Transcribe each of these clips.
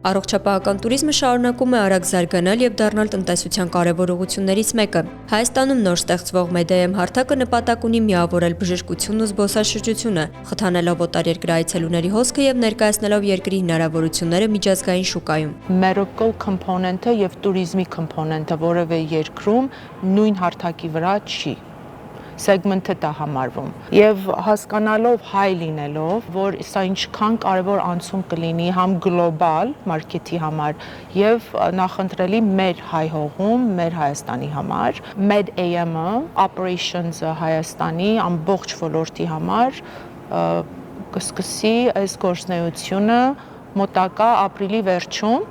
Առողջապահական туриզմը շարունակում է արագ զարգանալ եւ դառնալ տնտեսության կարևոր ուղղություններից մեկը։ Հայաստանում նոր ստեղծվող MEDIM հարթակը նպատակ ունի միավորել բժշկությունն ու զբոսաշրջությունը, խթանելով օտարերկրյա այցելուների հոսքը եւ ներկայացնելով երկրի հնարավորությունները միջազգային շուկայում։ Medical component-ը եւ туриզմի component-ը որևէ երկրում նույն հարթակի վրա չի։ Segment-ը դա համարվում եւ հասկանալով հայ լինելով որ սա ինչքան կարեւոր անցում կլինի համ գլոբալ մարքեթի համար եւ նախընտրելի մեր հայ հողում մեր Հայաստանի համար MEDIM-ը operations-ը Հայաստանի ամբողջ ոլորտի համար կսկսի այս գործունեությունը մոտակա ապրիլի վերջում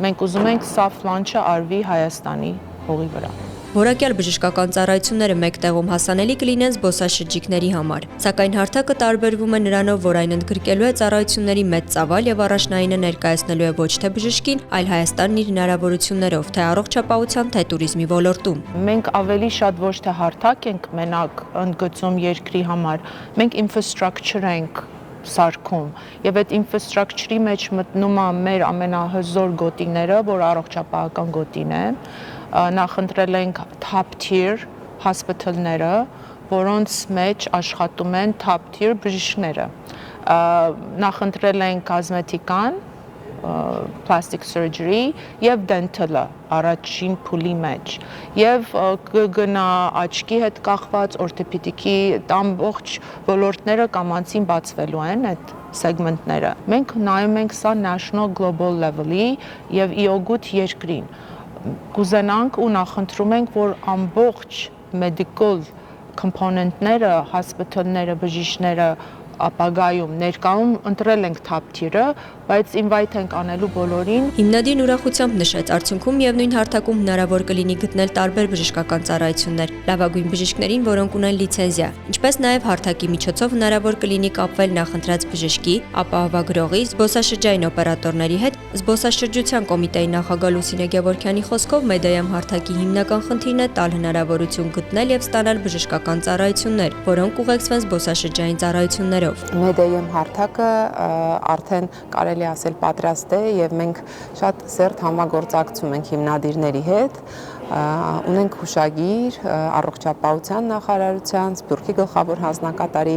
մենք ուզում ենք soft launch-ը արվի Հայաստանի հողի վրա։ Որակյալ բժշկական ծառայությունները մեկ տեղում հասանելի կլինեն զբոսաշրջիկների համար, սակայն հարթակը տարբերվում է նրանով, որ այն ընդգրկելու է ծառայությունների մեծ ծավալ եւ առաջնայինը ներկայացնելու է ոչ թե բժշկին, այլ Հայաստանն իր հնարավորություններով, թե առողջապահության, թե туриզմի ոլորտում։ Մենք ավելի շատ ոչ թե հարթակ ենք մենակ ընդգծում երկրի համար, մենք infrastructure ենք սարքում եւ այդ infrastructure-ի մեջ մտնում է մեր ամենահզոր գոտիները, որ առողջապահական գոտին է, նախընտրել ենք top tier hospital-ները, որոնց մեջ աշխատում են top tier բժիշկները, նախընտրել ենք կազմետիկան, plastic surgery եւ dental-ը առաջին փուլի մեջ եւ կգնա աչքի հետ կախված օրթոպեդիկի ամբողջ ոլորտները կամացին բացվելու են այդ սեգմենտները մենք նայում ենք սա national global level-ի եւ իօգուտ երկրին կուզենանք ու նախընտրում ենք որ ամբողջ medical component-ները hospital-ները բժիշկները ապագայում ներկայում ընտրել ենք top tier-ը, բայց invite ենք անելու բոլորին։ Հիմնադիրն ուրախությամբ նշեց, արդյունքում միևնույն հարթակում հնարավոր կլինի գտնել տարբեր բժշկական ծառայություններ, լավագույն բժիշկներին, որոնք ունեն լիցենզիա, ինչպես նաև հարթակի միջոցով հնարավոր կլինի կապվել նախընտրած բժշկի, ապահովագրողի, զբոսաշրջային օպերատորների հետ։ Զբոսաշրջության կոմիտեի նախագահ Լուսինե Գևորգյանի խոսքով MEDIM հարթակի հիմնական խնդիրն է տալ հնարավորություն գտնել եւ ստանալ բժշկական ծառայություններ, որոնք ուղեկցվեն զբոսաշրջային ծառայություններով։ MEDIM հարթակը արդեն կարելի ասել պատրաստ է եւ մենք շատ սերտ համագործակցում ենք հիմնադիրների հետ ունենք հուշագիր առողջապահության նախարարության, Սփյուռքի գլխավոր հանձնակատարի,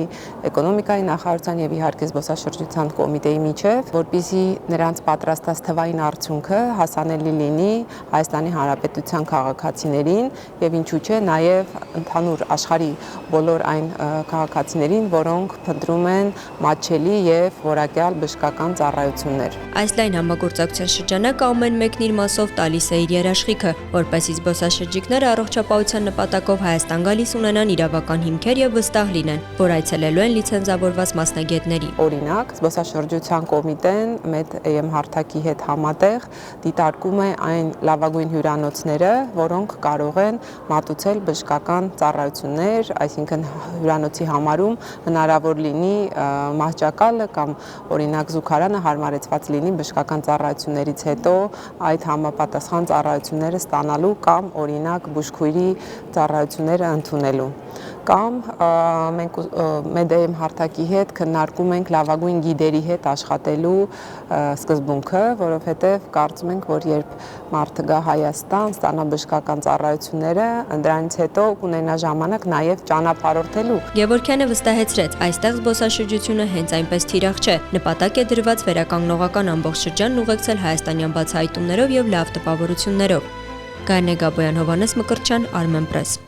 էկոնոմիկայի նախարարության եւ իհարկե զբոսաշրջության կոմիտեի միջև, որպեսզի նրանց պատրաստած թվային արդյունքը հասանելի լինի Հայաստանի Հանրապետության քաղաքացիներին եւ ինչու՞ չէ նաեւ ընդհանուր աշխարհի բոլոր այն քաղաքացիներին, որոնք փնտրում են մատչելի եւ որակյալ բժշկական ծառայություններ։ Այս լայն համագործակցության շրջանակը ամեն մեկն իր մասով տալիս է իր երաշխիքը, որպեսզի զբոսաշրջիկները առողջապահության նպատակով Հայաստան գալիս ունենան իրավական հիմքեր եւ վստահ լինեն, որ այցելելու են լիցենզավորված մասնագետների։ Օրինակ, զբոսաշրջության կոմիտեն MEDIM հարթակի հետ համատեղ դիտարկում է այն լավագույն հյուրանոցները, որոնք կարող են մատուցել բժշկական ծառայություններ, այսինքն հյուրանոցի համարում հնարավոր լինի մահճակալը կամ օրինակ զուգարանը հարմարեցված լինի բժշկական ծառայություններից հետո այդ համապատասխան ծառայությունները ստանալու կամ օրինակ բուժքույրի ծառայությունները ընդունելու կամ մենք MEDIM հարթակի հետ քննարկում ենք լավագույն գիդերի հետ աշխատելու սկզբունքը, որովհետև կարծում ենք, որ երբ մարդը գա Հայաստան, ստանա բժշկական ծառայությունները, դրանից հետո կունենա ժամանակ նաև ճանապարհորդելու։ Գևորգյանը վստահեցրեց, այստեղ զբոսաշրջությունը հենց այնպես թիրախ չէ, նպատակ է դրված վերականգնողական ամբողջ շրջանն ուղեկցել հայաստանյան բացահայտումներով եւ լավ տպավորություններով։ Գայանե Գաբոյան, Հովհաննես Մկրտչյան, Armenpress։